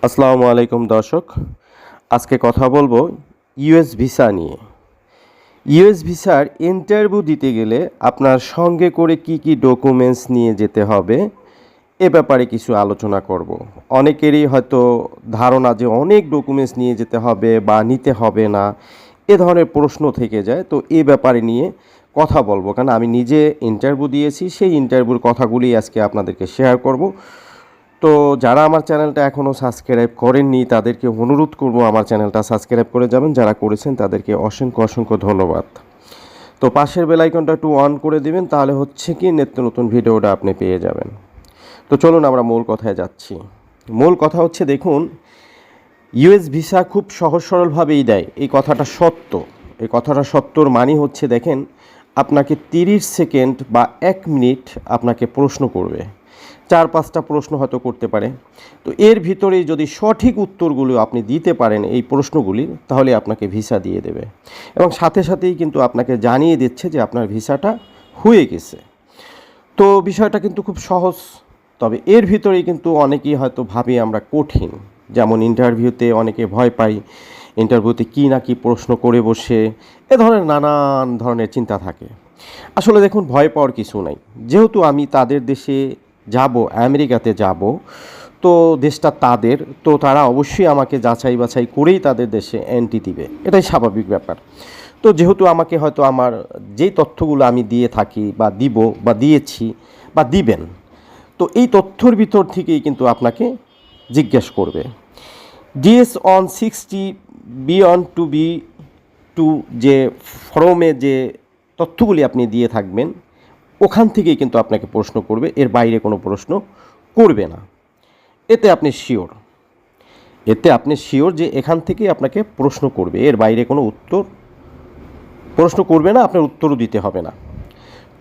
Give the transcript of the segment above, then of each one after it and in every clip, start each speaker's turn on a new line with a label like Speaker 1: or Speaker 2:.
Speaker 1: আসসালামু আলাইকুম দর্শক। আজকে কথা বলবো ইউএস ভিসা নিয়ে। ইউএস ভিসার ইন্টারভিউ দিতে গেলে আপনার সঙ্গে করে কি কি ডকুমেন্টস নিয়ে যেতে হবে এ ব্যাপারে কিছু আলোচনা করব। অনেকেরই হয়তো ধারণা যে অনেক ডকুমেন্টস নিয়ে যেতে হবে বা নিতে হবে না, এ ধরনের প্রশ্ন থেকে যায়। তো এ ব্যাপারে নিয়ে কথা বলবো, কারণ আমি নিজে ইন্টারভিউ দিয়েছি, সেই ইন্টারভিউর কথাগুলি আজকে আপনাদেরকে শেয়ার করব। তো যারা আমার চ্যানেলটা এখনও সাবস্ক্রাইব করেননি তাদেরকে অনুরোধ করব আমার চ্যানেলটা সাবস্ক্রাইব করে যাবেন। যারা করেছেন তাদেরকে অসংখ্য অসংখ্য ধন্যবাদ। তো পাশের বেল আইকনটা একটু অন করে দিবেন, তাহলে হচ্ছে কি নিত্য নতুন ভিডিওটা আপনি পেয়ে যাবেন। তো চলুন আমরা মূল কথায় যাচ্ছি। মূল কথা হচ্ছে, দেখুন, ইউএস ভিসা খুব সহজ সরলভাবেই দেয়, এই কথাটা সত্য। এই কথাটা সত্যর মানে হচ্ছে, দেখেন, আপনাকে 30 সেকেন্ড বা 1 মিনিট আপনাকে প্রশ্ন করবে, 4-5টা প্রশ্ন হয়তো করতে পারে। তো এর ভিতরেই যদি সঠিক উত্তরগুলো আপনি দিতে পারেন এই প্রশ্নগুলির, তাহলে আপনাকে ভিসা দিয়ে দেবে এবং সাথে সাথেই কিন্তু আপনাকে জানিয়ে দিচ্ছে যে আপনার ভিসাটা হয়ে গেছে। তো বিষয়টা কিন্তু খুব সহজ, তবে এর ভিতরেই কিন্তু অনেকেই হয়তো ভাবি আমরা কঠিন। যেমন ইন্টারভিউতে অনেকে ভয় পাই, ইন্টারভিউতে কী না কী প্রশ্ন করে বসে, এ ধরনের নানান ধরনের চিন্তা থাকে। আসলে দেখুন, ভয় পাওয়ার কিছু নাই। যেহেতু আমি তাদের দেশে যাব, আমেরিকাতে যাব, তো দেশটা তাদের, তো তারা অবশ্যই আমাকে যাচাই বাছাই করেই তাদের দেশে এন্ট্রি দিবে, এটাই স্বাভাবিক ব্যাপার। তো যেহেতু আমাকে হয়তো আমার যেই তথ্যগুলো আমি দিয়ে থাকি বা দিব বা দিয়েছি বা দিবেন, তো এই তথ্যর ভিতর থেকেই কিন্তু আপনাকে জিজ্ঞেস করবে। DS on 60 B on two B two, যে ফর্মে যে তথ্যগুলি আপনি দিয়ে থাকবেন, ওখান থেকেই কিন্তু আপনাকে প্রশ্ন করবে, এর বাইরে কোনো প্রশ্ন করবে না। এতে আপনি শিওর, যে এখান থেকেই আপনাকে প্রশ্ন করবে, এর বাইরে কোনো প্রশ্ন করবে না, আপনার উত্তরও দিতে হবে না।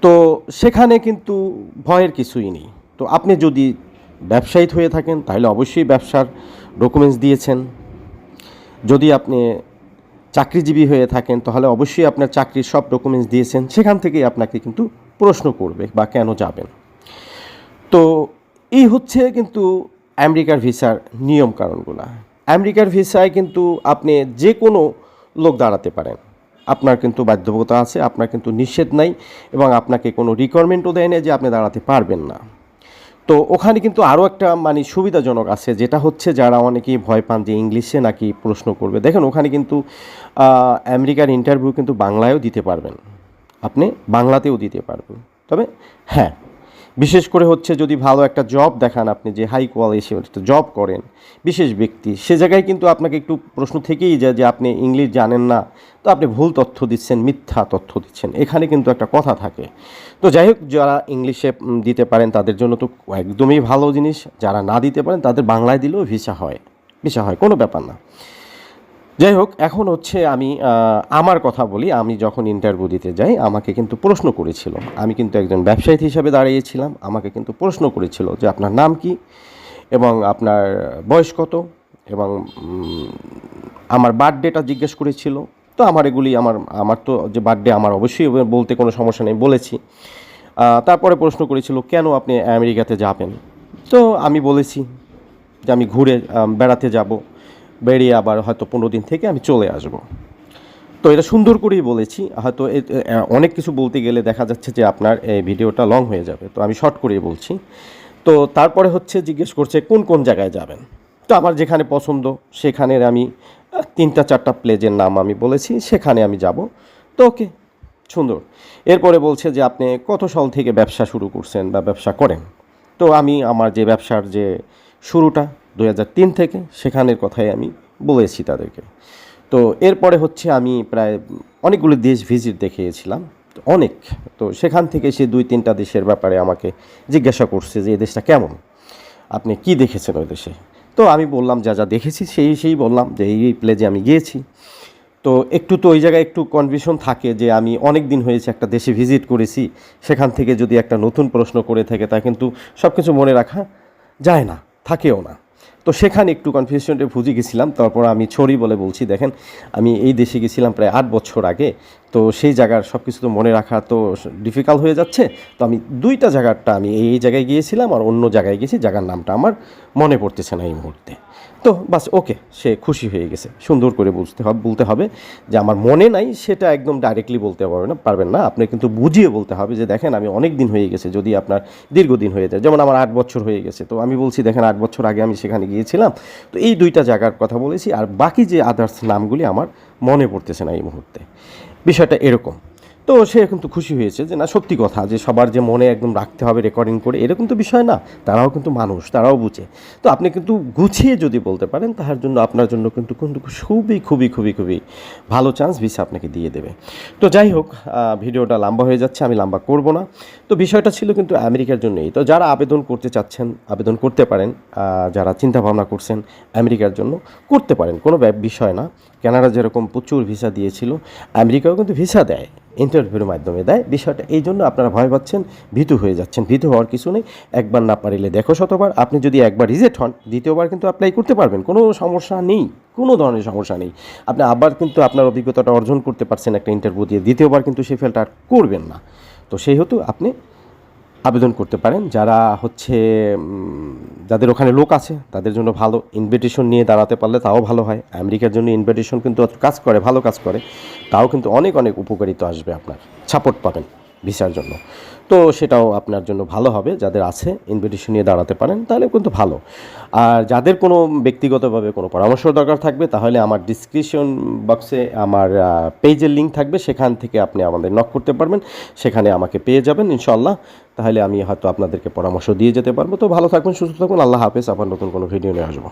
Speaker 1: তো সেখানে কিন্তু ভয়ের কিছুই নেই। তো আপনি যদি ব্যবসায়ী হয়ে থাকেন তাহলে অবশ্যই ব্যবসার ডকুমেন্টস দিয়েছেন। যদি আপনি চাকরিজীবী হয়ে থাকেন তাহলে অবশ্যই আপনার চাকরির সব ডকুমেন্টস দিয়েছেন। সেখান থেকেই আপনাকে কিন্তু প্রশ্ন করবে বা কেন যাবেন। তো এই হচ্ছে কিন্তু আমেরিকার ভিসার নিয়মকানুনগুলো। আমেরিকার ভিসায় কিন্তু আপনি যে কোনো লোক দাঁড়াতে পারেন, আপনার কিন্তু বাধ্যবাধকতা আছে, আপনার কিন্তু নিষেধ নাই এবং আপনাকে কোনো রিকোয়ারমেন্টও দেয় না যে আপনি দাঁড়াতে পারবেন না। তো ওখানে কিন্তু আরও একটা সুবিধাজনক আছে, যেটা হচ্ছে যারা অনেকেই ভয় পান যে ইংলিশে নাকি প্রশ্ন করবে। দেখেন, ওখানে কিন্তু আমেরিকার ইন্টারভিউ কিন্তু বাংলায়ও দিতে পারবেন, আপনি বাংলাতেও দিতে পারবেন। তবে হ্যাঁ, বিশেষ করে হচ্ছে যদি ভালো একটা জব দেখান, আপনি যে হাই কোয়ালিটি একটা জব করেন, বিশেষ ব্যক্তি, সে জায়গায় কিন্তু আপনাকে একটু প্রশ্ন থেকেই যায় যে আপনি ইংলিশ জানেন না, তো আপনি ভুল তথ্য দিচ্ছেন, মিথ্যা তথ্য দিচ্ছেন, এখানে কিন্তু একটা কথা থাকে। তো যাই হোক, যারা ইংলিশে দিতে পারেন তাদের জন্য তো একদমই ভালো জিনিস, যারা না দিতে পারেন তাদের বাংলায় দিলেও ভিসা হয়, কোনো ব্যাপার না। যাই হোক, এখন হচ্ছে আমি আমার কথা বলি। আমি যখন ইন্টারভিউ দিতে যাই আমাকে কিন্তু প্রশ্ন করেছিল, আমি কিন্তু একজন ব্যবসায়ী হিসাবে দাঁড়িয়েছিলাম, আমাকে কিন্তু প্রশ্ন করেছিল যে আপনার নাম কি এবং আপনার বয়স কত এবং আমার বার্থডেটা জিজ্ঞেস করেছিল। তো আমার এগুলি আমার তো যে বার্থডে আমার অবশ্যই বলতে কোনো সমস্যা নেই, বলেছি। তারপরে প্রশ্ন করেছিল কেন আপনি আমেরিকাতে যাবেন। তো আমি বলেছি যে আমি ঘুরে বেড়াতে যাব, বেরিয়ে আবার হয়তো 15 দিন থেকে আমি চলে আসব। তো এটা সুন্দর করেই বলেছি। হয়তো অনেক কিছু বলতে গেলে দেখা যাচ্ছে যে আপনার এই ভিডিওটা লং হয়ে যাবে, তো আমি শর্ট করেই বলছি। তো তারপরে হচ্ছে জিজ্ঞেস করছে কোন কোন জায়গায় যাবেন। তো আমার যেখানে পছন্দ সেখানের আমি 3-4টা প্লেসের নাম আমি বলেছি, সেখানে আমি যাব। তো ওকে, সুন্দর। এরপরে বলছে যে আপনি কত সাল থেকে ব্যবসা শুরু করছেন বা ব্যবসা করেন। তো আমি আমার যে ব্যবসার যে শুরুটা 2003 থেকে, সেখানের কথাই আমি বলেছি তাদেরকে। তো এরপরে হচ্ছে আমি প্রায় অনেকগুলো দেশ ভিজিট দেখিয়েছিলাম, অনেক। তো সেখান থেকে সে 2-3টা দেশের ব্যাপারে আমাকে জিজ্ঞাসা করছে যে এই দেশটা কেমন, আপনি কি দেখেছেন ওই দেশে। তো আমি বললাম যা যা দেখেছি সেই বললাম যে এই প্লেসে আমি গিয়েছি। তো একটু তো ওই জায়গায় একটু কনফিউশন থাকে যে আমি অনেক দিন হয়েছে একটা দেশে ভিজিট করেছি, সেখান থেকে যদি একটা নতুন প্রশ্ন করে থাকে তা কিন্তু সব কিছু মনে রাখা যায় না, থাকেও না। তো সেখানে একটু কনফিউশনটা ভুজে গেছিলাম। তারপর আমি ছড়ি বলে বলছি, দেখেন, আমি এই দেশে গেছিলাম প্রায় 8 বছর আগে। তো সেই জায়গার সব কিছু তো মনে রাখা তো ডিফিকাল্ট হয়ে যাচ্ছে। তো আমি দুইটা জায়গাটা আমি এই জায়গায় গিয়েছিলাম আর অন্য জায়গায় গেছি, জায়গার নামটা আমার মনে পড়তেছে না এই মুহূর্তে। তো বাস ওকে, সে খুশি হয়ে গেছে। সুন্দর করে বলতে হবে যে আমার মনে নাই, সেটা একদম ডাইরেক্টলি বলতে পারবেন না। আপনি কিন্তু বুঝিয়ে বলতে হবে যে দেখেন আমি অনেক দিন হয়ে গেছে, যদি আপনার দীর্ঘদিন হয়ে যায়, যেমন আমার 8 বছর হয়ে গেছে, তো আমি বলছি দেখেন 8 বছর আগে আমি সেখানে গিয়েছিলাম, তো এই দুইটা জায়গার কথা বলেছি, আর বাকি যে আদার্স নামগুলি আমার মনে পড়তেছে না এই মুহূর্তে। বিষয়টা এরকম। তো সে কিন্তু খুশি হয়েছে যে না, সত্যি কথা যে সবার যে মনে একদম রাখতে হবে রেকর্ডিং করে, এরকম তো বিষয় না। তারাও কিন্তু মানুষ, তারাও বুঝে। তো আপনি কিন্তু গুছিয়ে যদি বলতে পারেন, তাহার জন্য আপনার জন্য কিন্তু কিন্তু খুবই খুবই খুবই খুবই ভালো চান্স ভিসা আপনাকে দিয়ে দেবে। তো যাই হোক, ভিডিওটা লম্বা হয়ে যাচ্ছে, আমি লম্বা করব না। তো বিষয়টা ছিল কিন্তু আমেরিকার জন্যই। তো যারা আবেদন করতে চাচ্ছেন আবেদন করতে পারেন, যারা চিন্তা ভাবনা করছেন আমেরিকার জন্য করতে পারেন, কোনো বিষয় না। কানাডা যেরকম প্রচুর ভিসা দিয়েছিল, আমেরিকাও কিন্তু ভিসা দেয়, ইন্টারভিউর মাধ্যমে দেয়। বিষয়টা এই জন্য আপনারা ভয় পাচ্ছেন, ভীতু হয়ে যাচ্ছেন। ভীতু হওয়ার কিছু নেই। একবার না পারিলে দেখো শতবার। আপনি যদি একবার রিজেক্ট হন, দ্বিতীয়বার কিন্তু অ্যাপ্লাই করতে পারবেন, কোনো সমস্যা নেই, কোনো ধরনের সমস্যা নেই। আপনি আবার কিন্তু আপনার অভিজ্ঞতাটা অর্জন করতে পারছেন একটা ইন্টারভিউ দিয়ে, দ্বিতীয়বার কিন্তু সেই ফেলটা আর করবেন না। তো সেই হেতু আপনি আবেদন করতে পারেন। যারা হচ্ছে যাদের ওখানে লোক আছে তাদের জন্য ভালো, ইনভিটেশন নিয়ে দাঁড়াতে পারলে তাও ভালো হয়। আমেরিকার জন্য ইনভিটেশন কিন্তু কাজ করে, ভালো কাজ করে, তাও কিন্তু অনেক অনেক উপকারিতা আসবে, আপনার সাপোর্ট পাবেন ভিসার জন্য। তো সেটাও আপনার জন্য ভালো হবে। যাদের আছে ইনভিটেশন নিয়ে দাঁড়াতে পারেন তাহলে কিন্তু ভালো। আর যাদের কোনো ব্যক্তিগতভাবে কোনো পরামর্শ দরকার থাকবে, তাহলে আমার ডিসক্রিপশন বক্সে আমার পেজের লিঙ্ক থাকবে, সেখান থেকে আপনি আমাদের নক করতে পারবেন, সেখানে আমাকে পেয়ে যাবেন ইনশাল্লাহ। তাহলে আমি হয়তো আপনাদেরকে পরামর্শ দিয়ে যেতে পারবো। তো ভালো থাকবেন, সুস্থ থাকুন, আল্লাহ হাফেজ। আবার নতুন কোনো ভিডিও নিয়ে আসবো।